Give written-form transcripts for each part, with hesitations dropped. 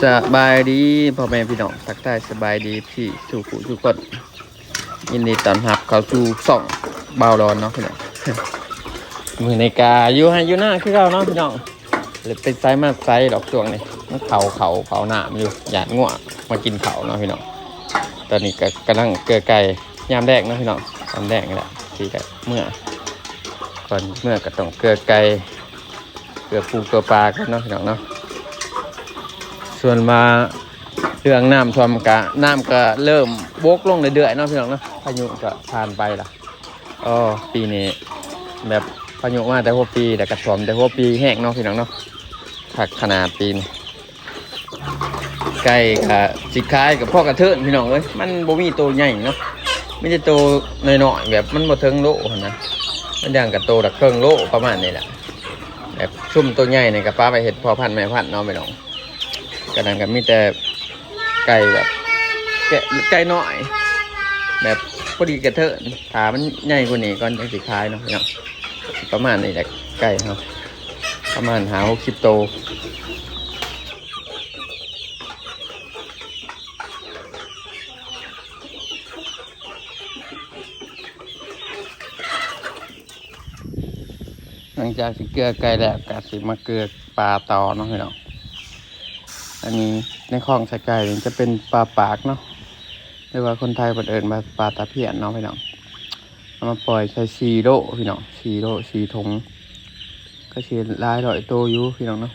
สบายดีพ่อแม่พี่น้องทักทายสบายดีพี่สู่ผู้สู่คนยินดีต้อนรับเข้าสู่ส่องเบาร้อนเนาะพี่น้อง มือในกาอยู่ให้อยู่หน้าคือเราเนาะพี่น้องเลยเป็นไซมาไซดอกช่วงนี้มันเขาหนามอยู่หยาดง่วมากินเขาเนาะพี่น้องตอนนี้ก็กำลังเกลือไก่ยามแรกเนาะพี่น้องยามแรกนี่แหละที่ก็เมื่อก่อนเมื่อก็ต้องเกลือไก่เกลือปูเกลือปลากันเนาะพี่น้องเนาะส่วนมาเรื่องน้ำท่วมกะน้ำก็เริ่มบกลงเรื่อยๆเนาะพี่น้องเนาะพายุก็ผ่านไปละอ๋อปีนี้แบบพายุมาแต่หัวปีแต่กระท่วมแต่หัวปีแห้งเนาะพี่น้องเนาะถักขนาดปีนี้ไก่กับจิกคายกับพ่อกระเทินพี่น้องเอ้ยมันบ่มีตัวใหญ่เนาะไม่ใช่ตัวน้อยๆแบบมันบ่ถึงโลนะมันอย่างกับตัวดักเครื่องโลประมาณนี้แหละแบบชุ่มตัวใหญ่ในกับป้าไปเห็ดพอพันแม่พันเนาะพี่น้องกระนั้นก็มีแต่ไก่แบบไก่น้อยแบบพอดีกระเทินขามันใหญ่กว่านี้ก่อนจะจิกคายเนาะพี่น้องประมาณนี้แหละไก่เนาะประมาณ60 โตหลังจากที่เกลือไก่แล้วก็สิมาเกลือปลาต่อเนาะพี่น้องอันนี้ในคลองใส่ไก่จะเป็นปลาปากเนาะหรือว่าคนไทยเอิ้นว่าปลาตะเพียนเนาะพี่น้องเอามาปล่อยใช้4 โลพี่น้อง4 โล4 ถุงก็สิหลายร้อยโตอยู่พี่น้องเนาะ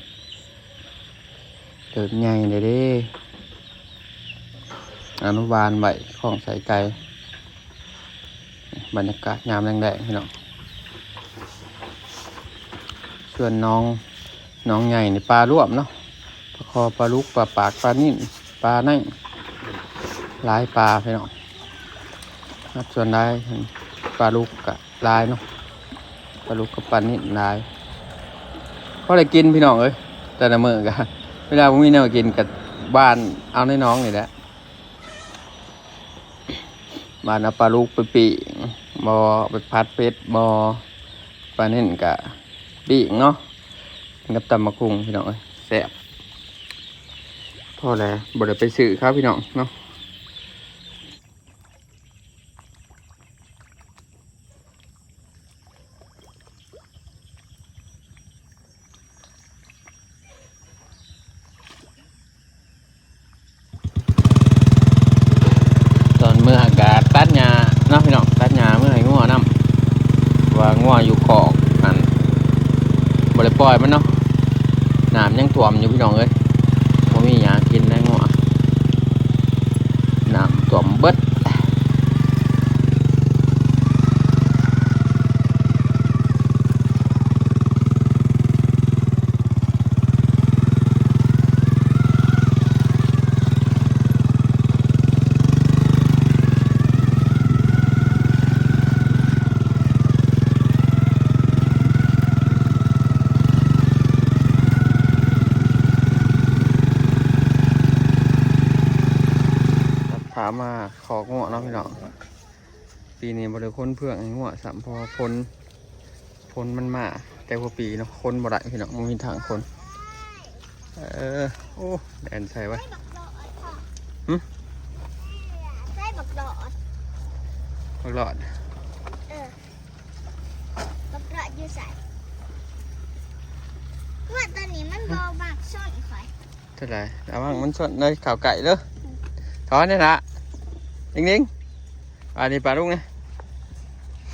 เติบใหญ่เลยเด้อนุบาลใบคลองใส่ไก่บรรยากาศยามแรงๆพี่น้องส่วนน้องใหญ่ในปลาร่วมเนาะปลาคอปลาลูกปลาปากปลานิ่นปลานั่งหลายปลาพี่น้องครับส่วนได้ปลาลูกกับลายเนาะปลาลูกกับปลานิ่นลายเพราะอะไรกินพี่น้องเอ้ยแต่ละมื้อกันเวลาผมมีแนวกินกับบ้านเอาในน้องนี่แหละบ้านเอาปลาลูกไปปีบอไปพัดเป็ดบอปลานิ่นกับปีกเนาะกับตำมะคุงพี่น้องเอ้ยแซ่บพอแล้วบ่ได้ไปซื้อครับพี่น้องเนาะตอนเมื่ออากาศตัดหญ้าเนาะพี่น้องตัดหญ้าเมื่อให้งัวน้ำว่างัวอยู่คอกอันบ่ได้ปล่อยมันเนาะน้ำยังท่วมอยู่พี่น้องเอ้ยบ่มีหญ้ากินนะงัวน้ำท่วมเบิดถามมาของัวเนาะพี่น้องปีนี้บ่ได้คนเพื่องให้งัวสามพอพ้นมันมาแต่พอปีเนาะคนบ่ได้พี่น้องมันมีทางคนโอ้แดนใส่ไว้ใส่บักดอดบักหลอดบักดอดอยู่ใส่ว่าตอนนี้มันบอบักซ่อนข่อยเท่าไหร่ระวังมันสดเลยข่าวไก่เด้อถอนนี่ละนิ่งๆอันนี้ปลาลูกไง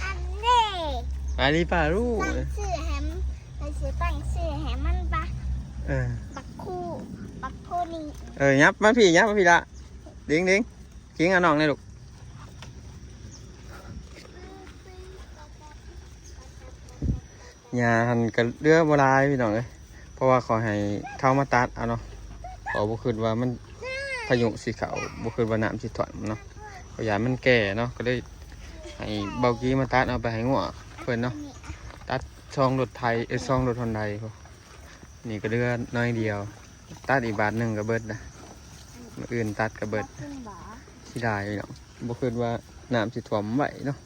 อันนี้อันนี้ปลาลูกตั้งชื่อแฮมไปซื้อตั้งชื่อแฮมมันปะบักคู่บักโพนี่ยับมาพี่ละดิ้งขิงเอาน้องเลยลูกยาหันกระเลือโบราณพี่น้องเลยเพราะว่าขอให้เท้ามาตัดเอาเนาะขอบุคืนว่ามันพายุสีขาวบุคืนว่าน้ำสีถอนเนาะขอยามันแก่เนาะก็ได้ให้เบากี้มาตัดเอาไปให้งัวเพื่อนเนาะตัดช่องรถไทยช่องรถฮอนไดนี่ก็เลือน้อยเดียวตัดอีกบาทหนึ่งก็เบิดนะอื่นตัดก็เบิดที่ได้เนาะบุคืนว่าน้ำสีถ่วมไหวเนาะ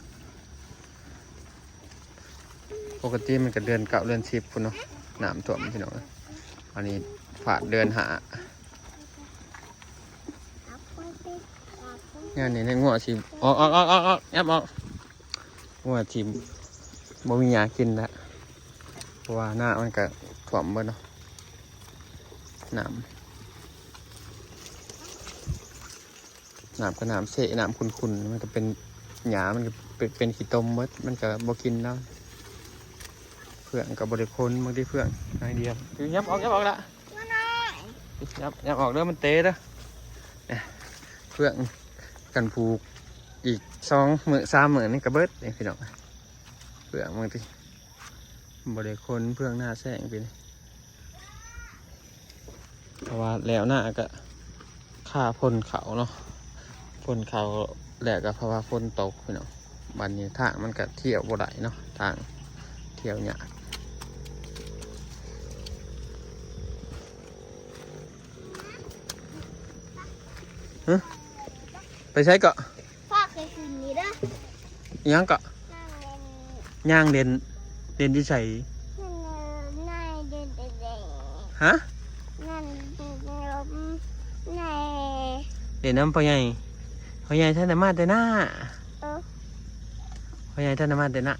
ปกติมันก็เดือน9 เดือน 10พุ่นเนาะน้ำท่วมพี่น้องอันนี้ผ่านเดือน5 งานนี้ในงัวสิออกแอบออกงัวทีมบ่มีหยากินละเพราะว่าหน้ามันก็ถ่วมเบิดเนาะน้ำก็น้ำเสะน้ำขุ่นๆมันก็เป็นหยามันก็เป็นขี้ตมเบิดมันก็บ่กินแล้วเพื่อนกับบริโภคบางทีเพื่อนไอเดียคือยับออกละยับออกเด้อมันเตะเด้อเนี่ยเพื่อนกันผูกอีก2 มื้อ 3 มื้อนี่ก็เบิดนี่พี่น้องเพื่อนบางทีบริโภคเพื่อนหน้าแซงไปนี่เพราะว่าแล้วหน้าก็ค่าพ่นเขาเนาะพ่นเขาแหลกก็เพราะว่าพ่นตกพี่น้องบัดนี้ทางมันก็เที่ยวบ่ได้เนาะทางเที่ยวเนี่ยไปใช้เกาะ พ่อเคยคืนนี้เด้อ ยังเกาะย่างเด่นที่ใส่ นายเดินเดิน ฮะ นั่นนาย เด่นน้ำพ่อใหญ่ท่านมาแต่หน้าพ่อใหญ่ท่านมาแต่หน้า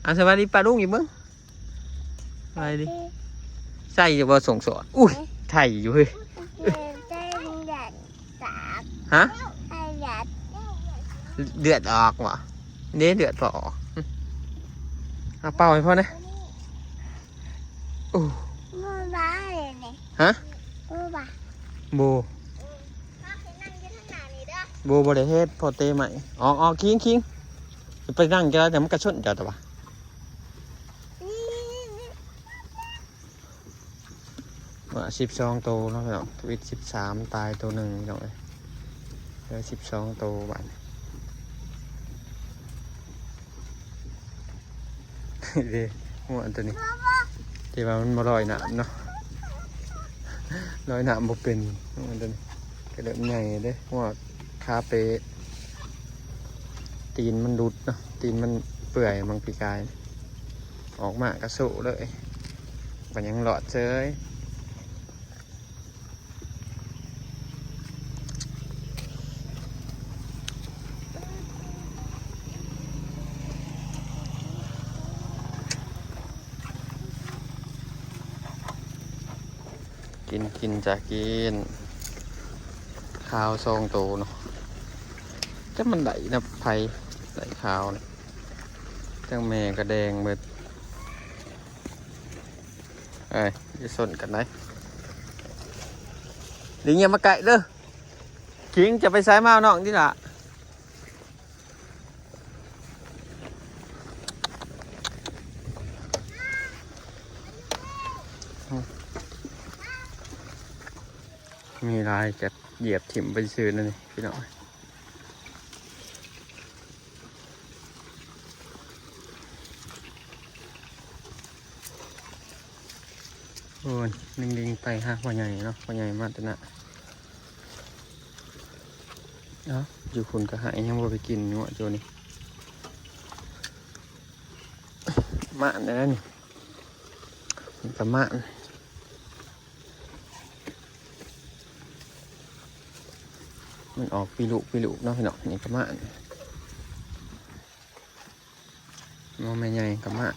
เอาสวัสดีป้าลุงอยู่มึงสวัสดีใส่อยู่บ่ส่งสอนอุ้ยไทยอยู่เฮ้ย ใจหยัดสาบ ฮะ ใจหยัด เดือดออกวะเดือดพอออกเอาเป่าให้พ่อนะโอ้ มือบ้าเลยเนี่ย ฮะ มือบ้า โบ พ่อเคยนั่งยืนข้างหน้านี่เด้อ โบบริเทศพอเตใหม่ออกคิงไปนั่งจะแต่มันกระชนจ้ะแต่ว่า12 ตัวแล้วพี่น้องทวิต13ตายตัวหนึ่งพี่น้องเลยเหลือ12 ตัวบ้าน เด้หัวตัวนี้ที่ว่ามันมาลอยน้ำเนาะลอยน้ำบ่เป็นหัวตัวนี้ก็เริ่มใหญ่เด้หัวคาเปตีนมันดุดเนาะตีนมันเปื่อยมังปีกายออกมากระสุเลยมันยังหลอดเจยกินจะกินข้าวซองโตเนาะแต่มันไหลนะไผ่ไหลข้าวเนี่ยจังแม่กระแดงเบิดเอ้ยจะสนกันไหนลิงอย่ามาไก่เด้อคิงจะไปซ้ายมาน้องที่ละมีลายจะเหยียบถิ่มไปซื้อนั่นนี่พี่น้องโอ้ยลิงไปฮะพ่อใหญ่เนาะพ่อใหญ่มาแต่น่ะเนาะอยู่คุณก็หายยังบ่ไปกินหัวโจนี่มาอันนั้นนี่กับมามันออกปีลุเนาะพี่น้องนี่กับมาโมแม่ใหญ่กับมา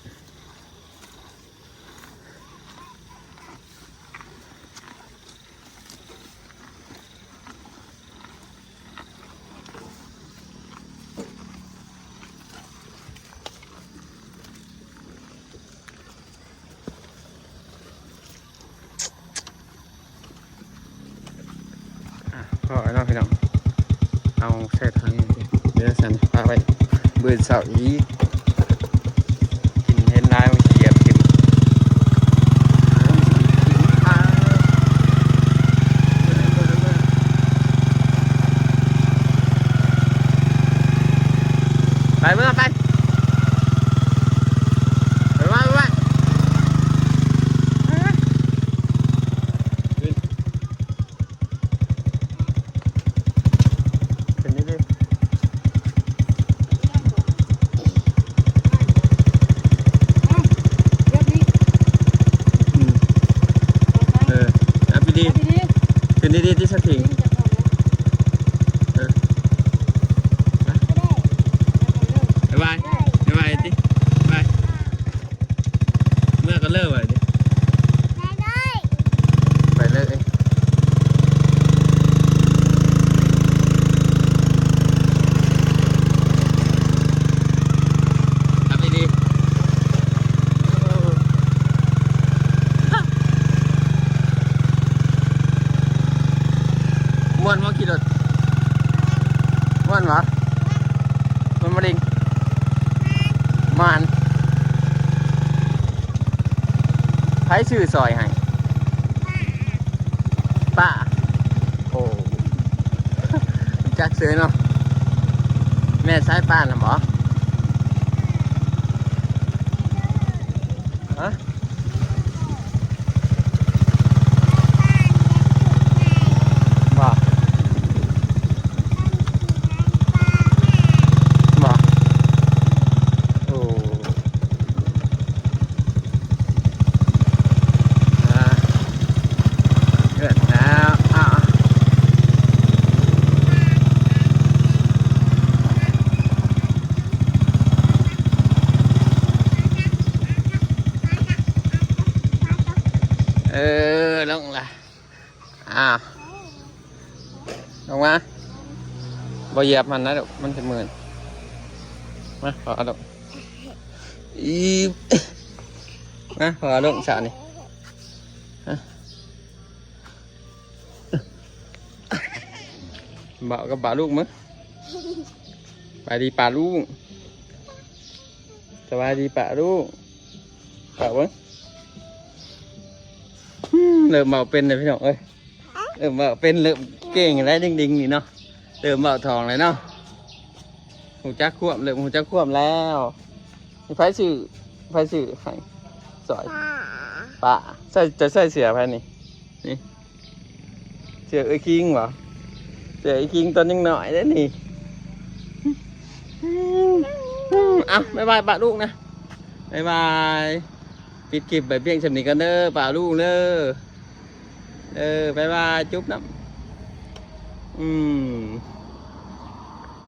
ก็ไอ้น้องพี่น้องเอาใส่ทางนี้เดี๋ยวสันพาไปเบื่อเสาอีกินเห็นได้มันเหยียบกินไปเมื่อไป วนว่าขี่รถม่วนวะมันมาดิงมานใช้ชื่อซอยให้ป้าโอ้จักเสือเนาะแม่ใช้ป้าน่ะหมอฮะบ่บ่โอ้เกิดแล้วลงละลงมาบ่เหยียบมันนะลูกมันจะหมื่นมาขอลูกอีมาขอลูกสานี่บ่าวกับบ่าวลูกมั้งไปดีป่าลูกสบายดีป่าลูกป่าเว้ยเริ่มเบาเป็นเลยพี่น้องเอ้ยเริ่มเบาเป็นเริ่มเก่งแล้วดิ่งๆนี่เนาะเริ่มเบาทองเลยเนาะหูจักควบเริ่มหูจักควบแล้วไฟสื่อให้สอยป่าใส่จะใส่เสือไปนี่เสือไอ้คิงเหรอเสือไอ้คิงตอนยังหน่อยได้นี่เอาบ๊ายบายป่าลูกนะบ๊ายบายปิดคลิปไปเพียงสำนีกันเด้อป่าลูกเด้อบายบายจุ๊บน้ำ